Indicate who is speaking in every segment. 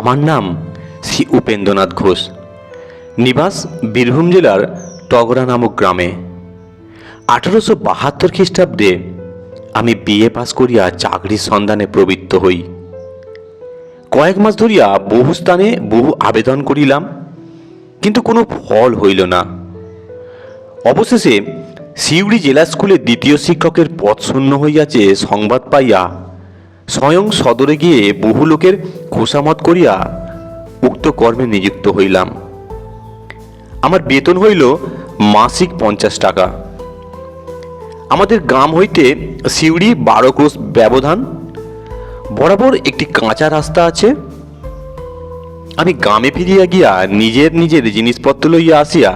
Speaker 1: আমার নাম শ্রী উপেন্দ্রনাথ ঘোষ। নিবাস বীরভূম জেলার টগরা নামক গ্রামে। 1872 খ্রিস্টাব্দে আমি বিএ পাস করিয়া চাকরির সন্ধানে প্রবৃত্ত হই। কয়েক মাস ধরিয়া বহু স্থানে বহু আবেদন করিলাম, কিন্তু কোনো ফল হইল না। অবশেষে সিউড়ি জেলা স্কুলে দ্বিতীয় শিক্ষকের পদ শূন্য হইয়াছে সংবাদ পাইয়া স্বয়ং সদরে গিয়ে বহু লোকের খোসামত করিয়া উক্ত কর্মে নিযুক্ত হইলাম। আমার বেতন হইল মাসিক 50 টাকা। আমাদের গ্রাম হইতে সিউড়ি 12 ক্রোশ ব্যবধান, বরাবর একটি কাঁচা রাস্তা আছে। আমি গ্রামে ফিরিয়া গিয়া নিজের জিনিসপত্র লইয়া আসিয়া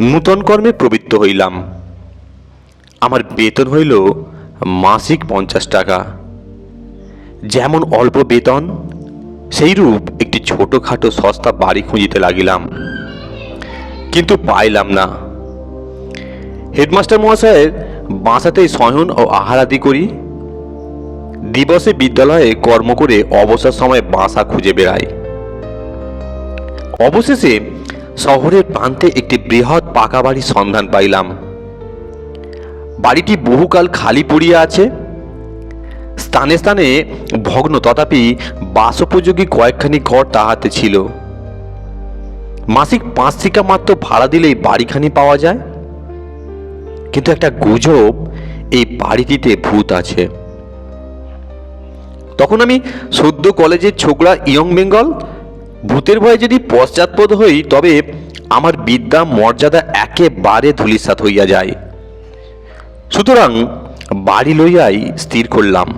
Speaker 1: নূতন কর্মে প্রবৃত্ত হইলাম। আমার বেতন হইল মাসিক 50 টাকা। যেমন অল্প বেতন, সেইরূপ একটি ছোটখাটো সস্তা বাড়ি খুঁজিতে লাগিলাম, কিন্তু পাইলাম না। হেডমাস্টার মহাশয়ের বাসাতেই শয়ন ও আহারাদি করি। দিবসে বিদ্যালয়ে কর্ম করে অবসর সময়ে বাসা খুঁজে বেড়াই। অবশেষে শহরের প্রান্তে একটি বৃহৎ পাকা বাড়ির সন্ধান পাইলাম। বাড়িটি বহুকাল খালি পড়িয়া আছে। স্থানে স্থানে ভগ্ন, তথাপি বাসোপযোগী কয়েকখানি ঘর তাহাতে ছিল। মাসিক 5 টাকা মাত্র ভাড়া দিলেই বাড়িখানি পাওয়া যায়। কিন্তু একটা গুজব এই বাড়িটিতে ভূত আছে। তখন আমি সদ্য কলেজের ছোকরা, ইয়ং বেঙ্গল। ভূতের ভয়ে যদি পশ্চাৎপদ হই, তবে আমার বিদ্যা মর্যাদা একেবারে ধূলিসাৎ হইয়া যায়। সুতরাং বাড়ি লইয়াই স্থির করলাম।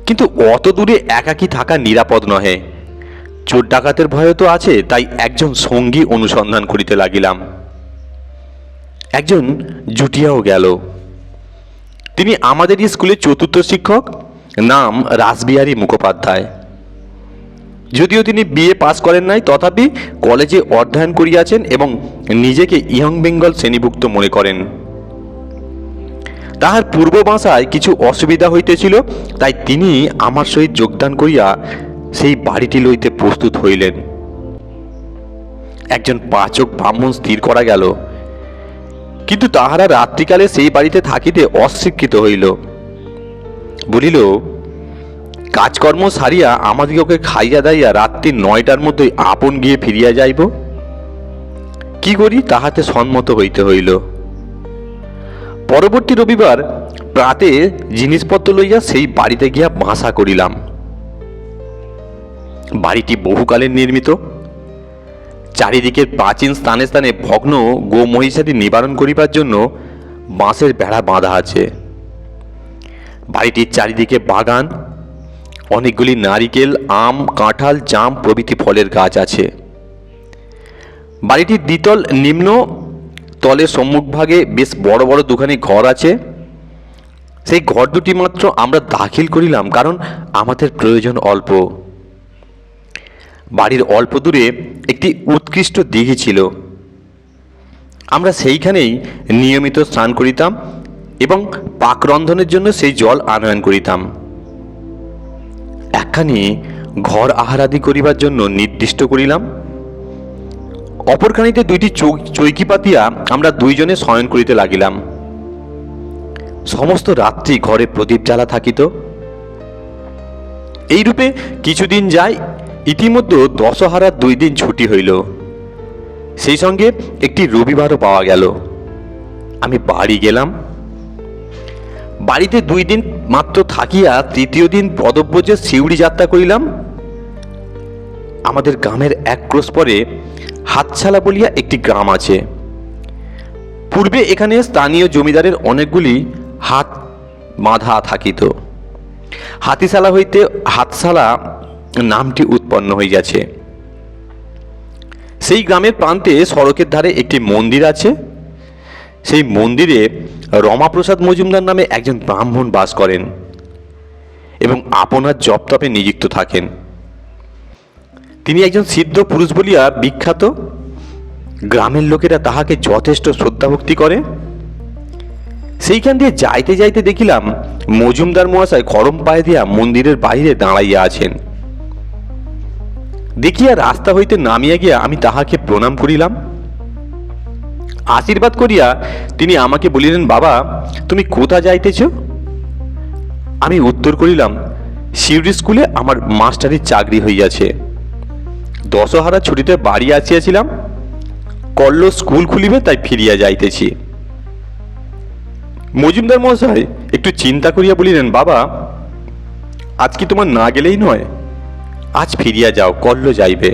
Speaker 1: কিন্তু অত দূরে একাকী থাকা নিরাপদ নহে। চোর ডাকাতের ভয় তো আছে, তাই একজন সঙ্গী অনুসন্ধান করিতে লাগিলাম। একজন জুটিয়াও গেল। তিনি আমাদের স্কুলের 4র্থ শিক্ষক, নাম রাসবিহারী মুখোপাধ্যায়। যদিও তিনি বিএ পাস করেন নাই, তথাপি কলেজে অধ্যয়ন করিয়াছেন এবং নিজেকে ইয়ং বেঙ্গল শ্রেণীভুক্ত মনে করেন। তাহার পূর্ব বাসায় কিছু অসুবিধা হইতেছিল, তাই তিনি আমার সহিত যোগদান করিয়া সেই বাড়িটি লইতে প্রস্তুত হইলেন। একজন পাচক ব্রাহ্মণ স্থির করা গেল, কিন্তু তাহারা রাত্রিকালে সেই বাড়িতে থাকিতে অস্বীকৃত হইল। বলিল, কাজকর্ম সারিয়া আমাদিগকে খাইয়া দাইয়া রাত্রি 9টার মধ্যে আপন গিয়ে ফিরিয়া যাইব। কি করি, তাহাতে সম্মত হইতে হইল। পরবর্তী রবিবার প্রাতে জিনিসপত্র লইয়া সেই বাড়িতে গিয়া বাসা করিলাম। বাড়িটি বহুকালের নির্মিত। চারিদিকের প্রাচীন স্থানে স্থানে ভগ্ন গো মহিষাদি নিবারণ করিবার জন্য বাঁশের বেড়া বাঁধা আছে। বাড়িটির চারিদিকে বাগান, অনেকগুলি নারিকেল, আম, কাঁঠাল, জাম প্রভৃতি ফলের গাছ আছে। বাড়িটির দ্বিতল নিম্ন তলের সম্মুখভাগে বেশ বড় বড় দুখানি ঘর আছে। সেই ঘর দুটি মাত্র আমরা দাখিল করিলাম, কারণ আমাদের প্রয়োজন অল্প। বাড়ির অল্প দূরে একটি উৎকৃষ্ট দিঘি ছিল। আমরা সেইখানেই নিয়মিত স্নান করিতাম এবং পাক রন্ধনের জন্য সেই জল আনয়ন করিতাম। একখানি ঘর আহারাদি করিবার জন্য নির্দিষ্ট করিলাম। অপরখানিতে 2টি চৌকি পাতিয়া আমরা 2 জনে শয়ন করিতে লাগিলাম। সমস্ত রাত্রি ঘরে প্রদীপ জ্বালা থাকিত। এইরূপে কিছুদিন যায়। ইতিমধ্যে দশহারার 2 দিন ছুটি হইল। সেই সঙ্গে একটি রবিবারও পাওয়া গেল। আমি বাড়ি গেলাম। বাড়িতে 2 দিন মাত্র থাকিয়া তৃতীয় দিন পদব্রজে সিউড়ি যাত্রা করিলাম। আমাদের গ্রামের 1 ক্রোশ পরে হাতছালা বলিয়া একটি গ্রাম আছে। পূর্বে এখানে স্থানীয় জমিদারের অনেকগুলি হাত বাঁধা থাকিত। হাতিশালা হইতে হাতশালা নামটি উৎপন্ন হইয়াছে। সেই গ্রামের প্রান্তে সড়কের ধারে একটি মন্দির আছে। সেই মন্দিরে রমাপ্রসাদ মজুমদার নামে একজন ব্রাহ্মণ বাস করেন এবং আপনার জপতপে নিযুক্ত থাকেন। তিনি একজন সিদ্ধ পুরুষ বলিয়া বিখ্যাত। গ্রামের লোকেরা তাহাকে যথেষ্ট শ্রদ্ধাভক্তি করে। সেইখান দিয়ে যাইতে যাইতে দেখিলাম মজুমদার মহাশয় গরম পায়ে দিয়া মন্দিরের বাইরে দাঁড়াইয়া আছেন। দেখিয়া রাস্তা হইতে নামিয়া গিয়া আমি তাহাকে প্রণাম করিলাম। আশীর্বাদ করিয়া তিনি আমাকে বলিলেন, বাবা তুমি কোথা যাইতেছ? আমি উত্তর করিলাম, শিউরি স্কুলে আমার মাস্টারির চাকরি হইয়াছে। দশহারা ছুটিতে বাড়ি আসিয়াছিলাম, কল্লো স্কুল খুলিবে তাই ফিরিয়া যাইতেছি। মজুমদার মহাশয় একটু চিন্তা করিয়া বলিলেন, বাবা আজ কি তোমার না গেলেই নয়? আজ ফিরিয়া যাও, কল্লো যাইবে।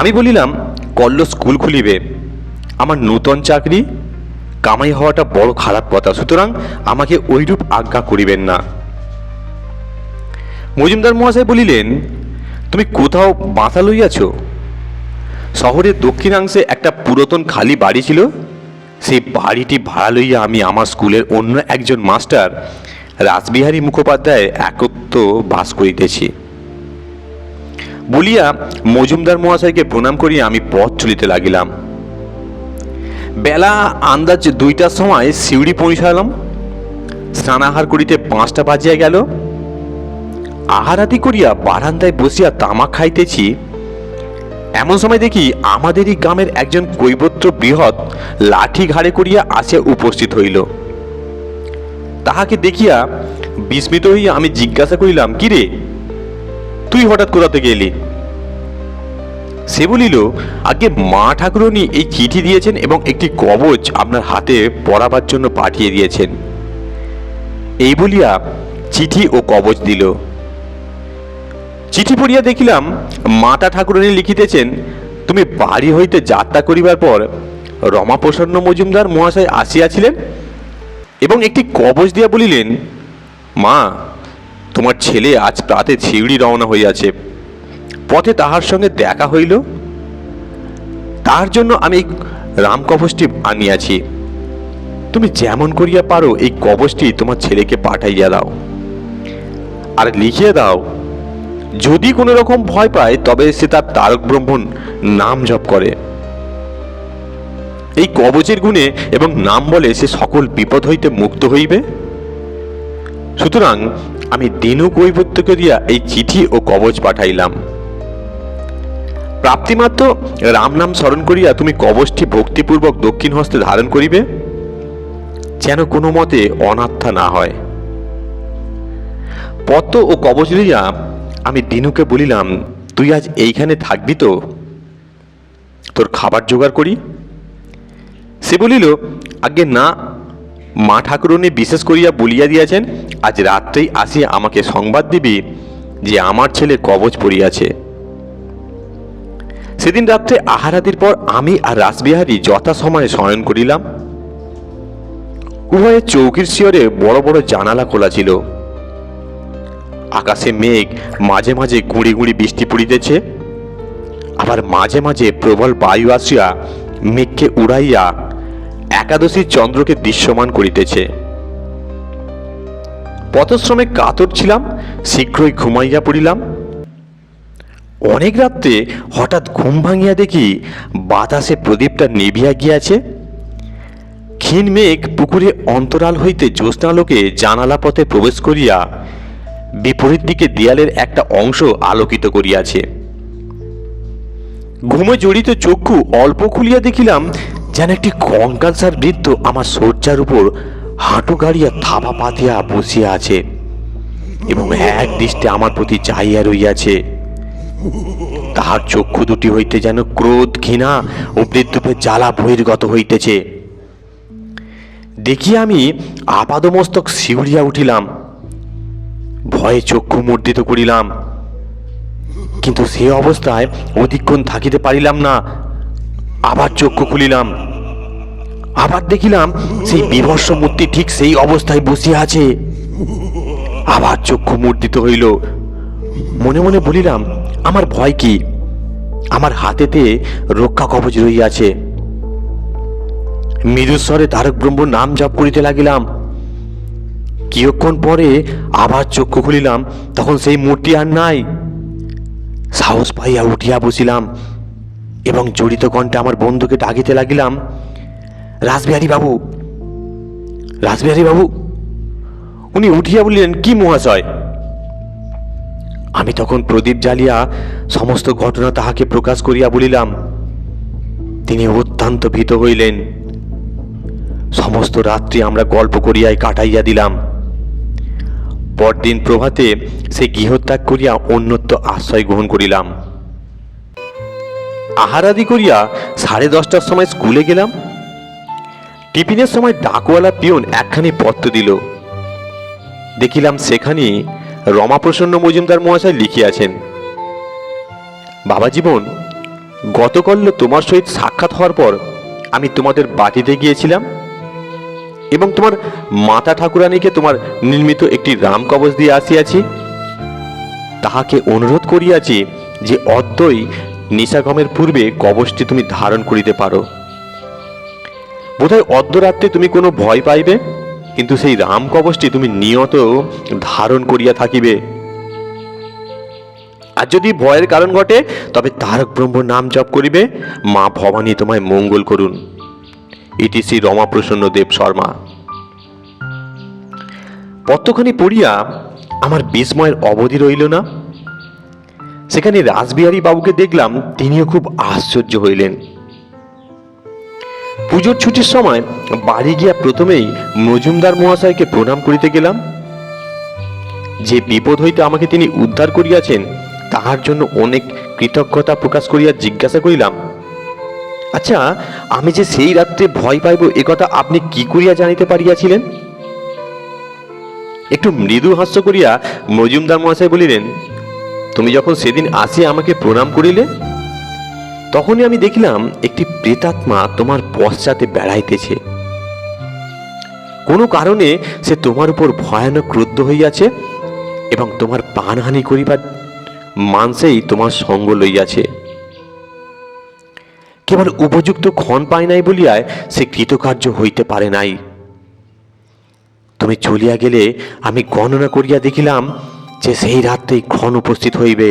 Speaker 1: আমি বলিলাম, কল্লো স্কুল খুলিবে, আমার নূতন চাকরি, কামাই হওয়াটা বড় খারাপ কথা, সুতরাং আমাকে ওইরূপ আজ্ঞা করিবেন না। মজুমদার মহাশয় বলিলেন, তুমি কোথাও বাঁধা লইয়াছ? শহরের দক্ষিণাংশে একটা পুরাতন খালি বাড়ি ছিল, সেই বাড়িটি ভাড়া লইয়া আমি আমার স্কুলের অন্য একজন মাস্টার রাসবিহারী মুখোপাধ্যায় একত্র বাস করিতেছি। বলিয়া মজুমদার মহাশয়কে প্রণাম করিয়া আমি পথ চলিতে লাগিলাম। বেলা আন্দাজ 2টার সময় সিউড়ি পৌঁছালাম। স্নানাহার করিতে 5টা বাজিয়া গেল। আহারাদি করিয়া বারান্দায় বসিয়া তামাক খাইতেছি, এমন সময় দেখি আমাদেরই গ্রামের একজন কৈবত্য বৃহৎ লাঠি ঘাড়ে করিয়া আসিয়া উপস্থিত হইল। তাহাকে দেখিয়া বিস্মিত হইয়া আমি জিজ্ঞাসা করিলাম, কি রে, তুই হঠাৎ কোথা থেকে এলি? সে বলিল, আগে মা ঠাকুরনী এই চিঠি দিয়েছেন এবং একটি কবচ আপনার হাতে পরাবার জন্য পাঠিয়ে দিয়েছেন। এই বলিয়া চিঠি ও কবচ দিল। চিঠি পড়িয়া দেখিলাম মাতা ঠাকুরনী লিখিতেছেন, তুমি বাড়ি হইতে যাত্রা করিবার পর রমাপ্রসন্ন মজুমদার মহাশয় আসিয়াছিলেন এবং একটি কবচ দিয়া বলিলেন, মা তোমার ছেলে আজ প্রাতে শিউড়ি রওনা হইয়াছে, পথে তাহার সঙ্গে দেখা হইল, তার জন্য আমি রাম কবচটি আনিয়াছি। তুমি যেমন করিয়া পারো এই কবচটি তোমার ছেলেকে পাঠাইয়া দাও, আর লিখিয়ে দাও, যদি কোনো রকম ভয় পায় তবে সে তার তারক ব্রহ্মণ নাম জপ করে। এই কবচের গুণে এবং নাম বলে সে সকল বিপদ হইতে মুক্ত হইবে। সুতরাং আমি দিনু কৈবত্যকে দিয়া এই চিঠি ও কবচ পাঠাইলাম। প্রাপ্তিমাত্র রাম নাম স্মরণ করিয়া তুমি কবচটি ভক্তিপূর্বক দক্ষিণ হস্তে ধারণ করিবে, যেন কোনো মতে অনাথা না হয়। পত্র ও কবচ লইয়া আমি দিনুকে বলিলাম, তুই আজ এইখানে থাকবি তো? তোর খাবার জোগাড় করি। সে বলিল, আগে না, মা ঠাকুরনী বিশেষ করিয়া বলিয়া দিয়াছেন আজ রাত্রেই আসিয়া আমাকে সংবাদ দিবি যে আমার ছেলে কবচ পড়িয়াছে। সেদিন রাত্রে আহারাদির পর আমি আর রাসবিহারী যথাসময়ে শয়ন করিলাম। উভয়ের চৌকির শিয়রে বড় বড় জানালা খোলা ছিল। আকাশে মেঘ, মাঝে মাঝে গুঁড়ি গুঁড়ি বৃষ্টি পড়িতেছে, আবার মাঝে মাঝে প্রবল বায়ু আসিয়া মেঘকে উড়াইয়া একাদশীর চন্দ্রকে দৃশ্যমান করিতেছে। পথশ্রমে কাতর ছিলাম, শীঘ্রই ঘুমাইয়া পড়িলাম। অনেক রাত্রে হঠাৎ ঘুম ভাঙিয়া দেখি বাতাসে প্রদীপটা নিভিয়া গিয়াছে। ক্ষীণ মেঘ পুকুরে অন্তরাল হইতে জ্যোৎস্নালোকে জানালা পথে প্রবেশ করিয়া বিপরীত দিকে দেয়ালের একটা অংশ আলোকিত করিয়াছে। ঘুমে জড়িত চক্ষু অল্প খুলিয়া দেখিলাম যেন একটি কঙ্কালসার বৃদ্ধ আমার শয্যার উপর হাঁটু গাড়িয়া থাবা পাতিয়া বসিয়া আছে এবং এক দৃষ্টে আমার প্রতি চাহিয়া রইয়াছে। তাহার চক্ষু দুটি হইতে যেন ক্রোধ, ঘৃণা ও বিদ্রুপের জ্বালা বহির্গত হইতেছে। দেখিয়া আমি আপাদমস্তক শিউরিয়া উঠিলাম, ভয়ে চক্ষু মুদ্রিত করিলাম, কিন্তু সে অবস্থায় অধিকক্ষণ থাকিতে পারিলাম না। আবার চক্ষু খুলিলাম, আবার দেখিলাম সেই বিভৎস মূর্তি ঠিক সেই অবস্থায় বসিয়া আছে। আবার চক্ষু মুদ্রিত হইল। মনে মনে বলিলাম, আমার ভয় কি, আমার হাতেতে রক্ষা কবচ রহিয়াছে। মৃদুস্বরে তারক ব্রহ্ম নাম জপ করিতে লাগিলাম। কিছুক্ষণ পরে আবার চক্ষু খুলিলাম, তখন সেই মূর্তি আর নাই। সাহস পাইয়া উঠিয়া বসিলাম এবং জড়িত কণ্ঠে আমার বন্ধুকে ডাকিতে লাগিলাম, রাসবিহারী বাবু, রাসবিহারী বাবু। উনি উঠিয়া বলিলেন, কি মহাশয়? আমি তখন প্রদীপ জ্বালিয়া সমস্ত ঘটনা তাহাকে প্রকাশ করিয়া বলিলাম। তিনি অত্যন্ত ভীত হইলেন। সমস্ত রাত্রি আমরা গল্প করিয়াই কাটাইয়া দিলাম। পরদিন প্রভাতে সে গৃহত্যাগ করিয়া অন্যত্র আশ্রয় গ্রহণ করিলাম। আহারাদি করিয়া 10:30টার সময় স্কুলে গেলাম। টিফিনের সময় ডাকওয়ালা পিয়ন একখানি পত্র দিল। দেখিলাম সেখানে রমাপ্রসন্ন মজুমদার মহাশয় লিখিয়াছেন, বাবা জীবন, গতকাল তোমার সহিত সাক্ষাৎ হওয়ার পর আমি তোমাদের বাটিতে গিয়েছিলাম এবং তোমার মাতা ঠাকুরানীকে তোমার নির্মিত একটি রাম কবচ দিয়ে আসিয়াছি। তাহাকে অনুরোধ করিয়াছি যে অদ্যই নিশাগমের পূর্বে কবচটি তুমি ধারণ করিতে পারো। বোধহয় অর্ধরাত্রে তুমি কোনো ভয় পাইবে, কিন্তু সেই রাম কবচটি তুমি নিয়ত ধারণ করিয়া থাকিবে। আর যদি ভয়ের কারণ ঘটে তবে তারক ব্রহ্ম নাম জপ করিবে। মা ভবানী তোমায় মঙ্গল করুন। ইতি শ্রী রমাপ্রসন্ন দেব শর্মা। পত্রখানি পড়িয়া আমার বিস্ময়ের অবধি রইল না। সেখানে রাসবিহারী বাবুকে দেখলাম, তিনিও খুব আশ্চর্য হইলেন। পুজোর ছুটির সময় বাড়ি গিয়া প্রথমেই মজুমদার মহাশয়কে প্রণাম করিতে গেলাম। যে বিপদ হইতে আমাকে তিনি উদ্ধার করিয়াছেন তাহার জন্য অনেক কৃতজ্ঞতা প্রকাশ করিয়া জিজ্ঞাসা করিলাম, আচ্ছা, আমি যে সেই রাত্রে ভয় পাইব একথা আপনি কি করিয়া জানিতে পারিয়াছিলেন? একটু মৃদু হাস্য করিয়া মজুমদার মহাশয় বলিলেন, তুমি যখন সেদিন আসিয়া আমাকে প্রণাম করিলে তখনই আমি দেখিলাম একটি প্রেতাত্মা তোমার পশ্চাতে বেড়াইতেছে। কোনো কারণে সে তোমার উপর ভয়ানক ক্রুদ্ধ হইয়াছে এবং তোমার প্রাণহানি করিবার মানসেই তোমার সঙ্গ লইয়াছে। কেবল উপযুক্ত ক্ষণ পায় নাই বলিয়ায় সে কৃতকার্য হইতে পারে নাই। তুমি চলিয়া গেলে আমি গণনা করিয়া দেখিলাম যে সেই রাত্রেই ক্ষণ উপস্থিত হইবে।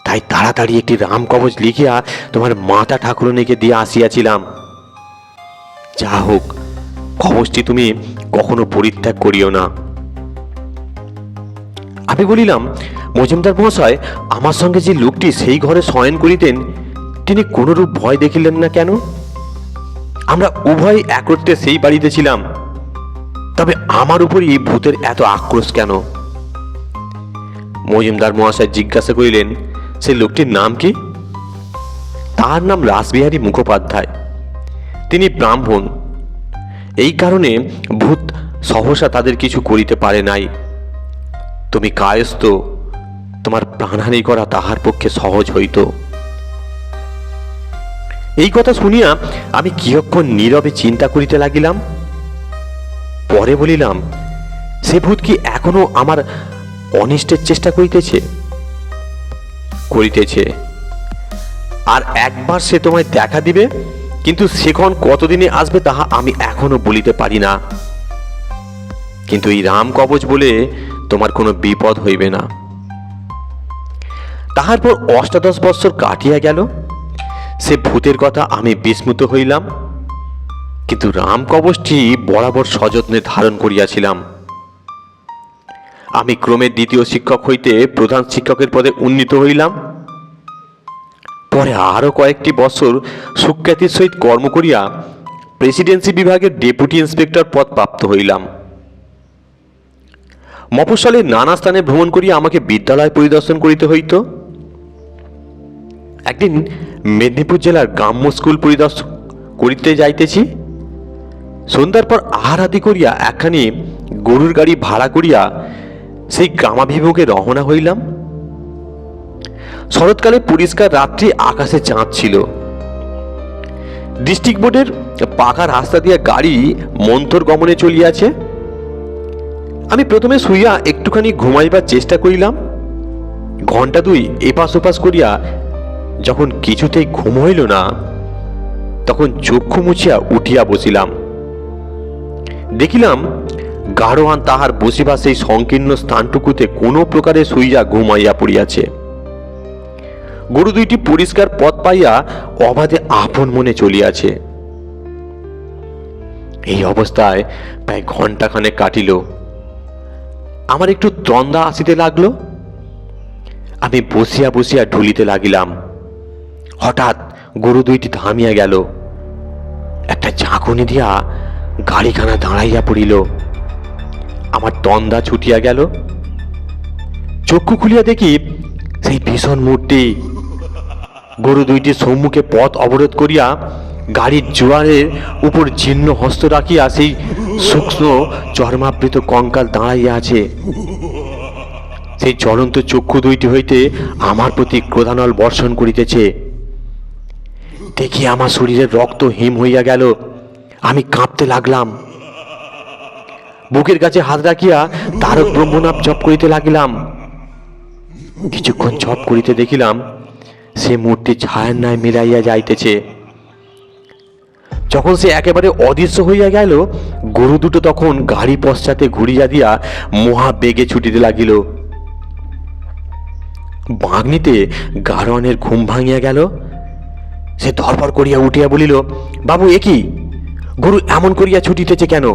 Speaker 1: তাই তাড়াতাড়ি একটি রাম কবচ লিখিয়া তোমার মাতা ঠাকুরানীকে দিয়ে আসিয়াছিলাম। যা হোক, কবচটি তুমি কখনো পরিত্যাগ করিও না। আমি বলিলাম, মজুমদার মহাশয়, আমার সঙ্গে যে লোকটি সেই ঘরে শয়ন করিতেন তিনি কোনরূপ ভয় দেখিলেন না কেন? আমরা উভয় একত্রে সেই বাড়িতে ছিলাম, তবে আমার উপরই ভূতের এত আক্রোশ কেন? মজুমদার মহাশয় জিজ্ঞাসা করিলেন, সে লোকটির নাম কি? তার নাম রাসবিহারী মুখোপাধ্যায়। তিনি ব্রাহ্মণ। এই কারণে ভূত সহসা তাদের কিছু করিতে পারে নাই। তুমি কায়স্থ, তোমার প্রাণহানি করা তাহার পক্ষে সহজ হইত। এই কথা শুনিয়া আমি কিয়ৎক্ষণ নীরবে চিন্তা করিতে লাগিলাম। পরে বলিলাম, সে ভূত কি এখনো আমার অনিষ্টের চেষ্টা করিতেছে? করিতেছে। আর একবার সে তোমায় দেখা দিবে, কিন্তু সেখন কতদিনে আসবে তাহা আমি এখনো বলিতে পারি না। কিন্তু এই রাম কবচ বলে তোমার কোনো বিপদ হইবে না। তাহার পর 18 বৎসর কাটিয়া গেল। সে ভূতের কথা আমি বিস্মৃত হইলাম, কিন্তু রাম কবচটি বরাবর সযত্নে ধারণ করিয়াছিলাম। আমি ক্রমে দ্বিতীয় শিক্ষক হইতে প্রধান শিক্ষকের পদে উন্নীত হইলাম। পরে আরো কয়েকটি বছর সুখ্যাতির সহিত কর্ম করিয়া প্রেসিডেন্সি বিভাগের ডেপুটি ইন্সপেক্টর পদ প্রাপ্ত হইলাম। মফস্বলের নানা স্থানে ভ্রমণ করিয়া আমাকে বিদ্যালয় পরিদর্শন করিতে হইত। একদিন মেদিনীপুর জেলার গ্রাম্য স্কুল পরিদর্শন করিতে যাইতেছি। সন্ধ্যার পর আহারাদি করিয়া একখানি গরুর গাড়ি ভাড়া করিয়া সেই গ্রামাভিমুখে রওনা হইলাম। শরৎকালে পরিষ্কার রাত্রি, আকাশে চাঁদ ছিল। ডিস্ট্রিক্ট বোর্ডের পাকা রাস্তা দিয়া গাড়ি মন্থর গমনে চলিয়াছে। আমি প্রথমে শুইয়া একটুখানি ঘুমাইবার চেষ্টা করিলাম। ঘন্টা দুই এপাশ ওপাশ করিয়া যখন কিছুতেই ঘুম হইল না, তখন চক্ষু মুছিয়া উঠিয়া বসিলাম। দেখিলাম গাড়োয়ান তাহার বসিবার সেই সংকীর্ণ স্থানটুকুতে কোনো প্রকারে শুইয়া ঘুমাইয়া পড়িয়াছে। গরু দুইটি পরিষ্কার পথ পাইয়া অবাধে আপন মনে চলিয়াছে। এই অবস্থায় প্রায় ঘণ্টাখানেক কাটিল। আমার একটু তন্দা আসিতে লাগলো। আমি বসিয়া বসিয়া ঢুলিতে লাগিলাম। হঠাৎ গরু দুইটি থামিয়া গেল। একটা ঝাঁকুনি দিয়া গাড়িখানা দাঁড়াইয়া পড়িল। আমার তন্দা ছুটিয়া গেল। চক্ষু খুলিয়া দেখি সেই ভীষণ মূর্তি গরু দুইটি সম্মুখে পথ অবরোধ করিয়া গাড়ির জোয়ারের উপর জীর্ণ হস্ত রাখিয়া সেই সূক্ষ্ম চর্মাবৃত কঙ্কাল দাঁড়াইয়া আছে। সেই জ্বলন্ত চক্ষু দুইটি হইতে আমার প্রতি ক্রোধানল বর্ষণ করিতেছে। দেখি আমার শরীরের রক্ত হিম হইয়া গেল। আমি কাঁপতে লাগলাম। বুকের কাছে হাত রাখিয়া তারক ব্রহ্মনাম জপ করিতে লাগিলাম। কিছুক্ষণ জপ করিতে দেখিলাম সে মূর্তি ছায়ার ন্যায় মিলাইয়া যাইতেছে। যখন সে একেবারে অদৃশ্য হইয়া গেল, গরু দুটো তখন গাড়ি পশ্চাতে ঘুরিয়া দিয়া মহা বেগে ছুটিতে লাগিল। বাগনিতে গাড়োয়ানের ঘুম ভাঙিয়া গেল। সে ধরপড় করিয়া উঠিয়া বলিল, বাবু এ কি, গরু এমন করিয়া ছুটিতেছে কেন?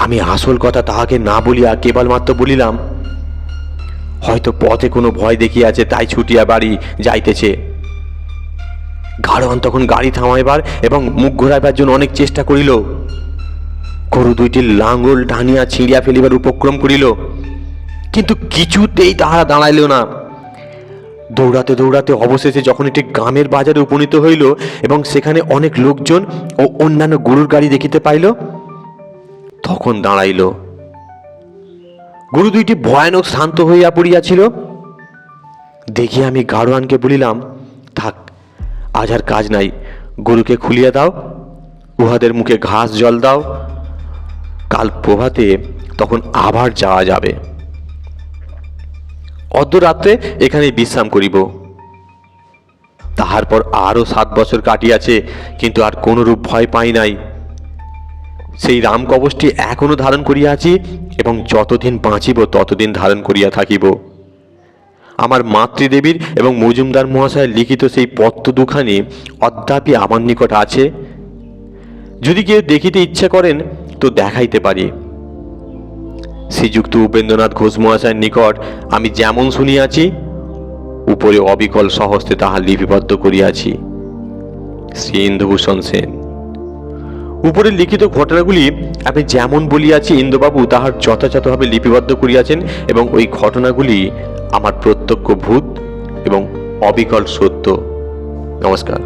Speaker 1: আমি আসল কথা তাহাকে না বলিয়া কেবলমাত্র বলিলাম, হয়তো পথে কোনো ভয় দেখিয়াছে, তাই ছুটিয়া বাড়ি যাইতেছে। গাড়োয়ান তখন গাড়ি থামাইবার এবং মুখ ঘোরাইবার জন্য অনেক চেষ্টা করিল। গরু দুইটি লাঙ্গল টানিয়া ছিঁড়িয়া ফেলিবার উপক্রম করিল, কিন্তু কিছুতেই তাহারা দাঁড়াইল না। দৌড়াতে দৌড়াতে অবশেষে যখন একটি গ্রামের বাজারে উপনীত হইল এবং সেখানে অনেক লোকজন ও অন্যান্য গরুর গাড়ি দেখিতে পাইল, তখন দাঁড়াইল। গরু দুইটি ভয়ানক শান্ত হইয়া পড়িয়াছিল। দেখি আমি গাড়োয়ানকে বলিলাম, থাক, আজ আর কাজ নাই, গরুকে খুলিয়া দাও, উহাদের মুখে ঘাস জল দাও, কাল প্রভাতে তখন আবার যাওয়া যাবে। অর্ধরাত্রে এখানে বিশ্রাম করিব। তাহার পর আরো 7 বছর কাটিয়াছে, কিন্তু আর কোনরূপ ভয় পাই নাই। সেই রাম কবচটি এখনো ধারণ করিয়া আছি এবং যতদিন বাঁচিব ততদিন ধারণ করিয়া থাকিব। আমার মাতৃদেবীর এবং মজুমদার মহাশয়ের লিখিত সেই পত্র দুখানি অদ্যাপি আমার নিকট আছে। যদি কেউ দেখিতে ইচ্ছা করেন তো দেখাইতে পারি। শ্রীযুক্ত উপেন্দ্রনাথ ঘোষ মহাশয়ের নিকট আমি যেমন শুনিয়াছি, উপরে অবিকল সহস্তে তাহা লিপিবদ্ধ করিয়াছি। শ্রী ইন্দুভূষণ সেন। উপরের লিখিত ঘটনাগুলি আমি যেমন বলিয়াছি, ইন্দুবাবু তাহার যথাযথভাবে লিপিবদ্ধ করিয়াছেন এবং ওই ঘটনাগুলি আমার প্রত্যক্ষ ভূত এবং অবিকল সত্য। নমস্কার।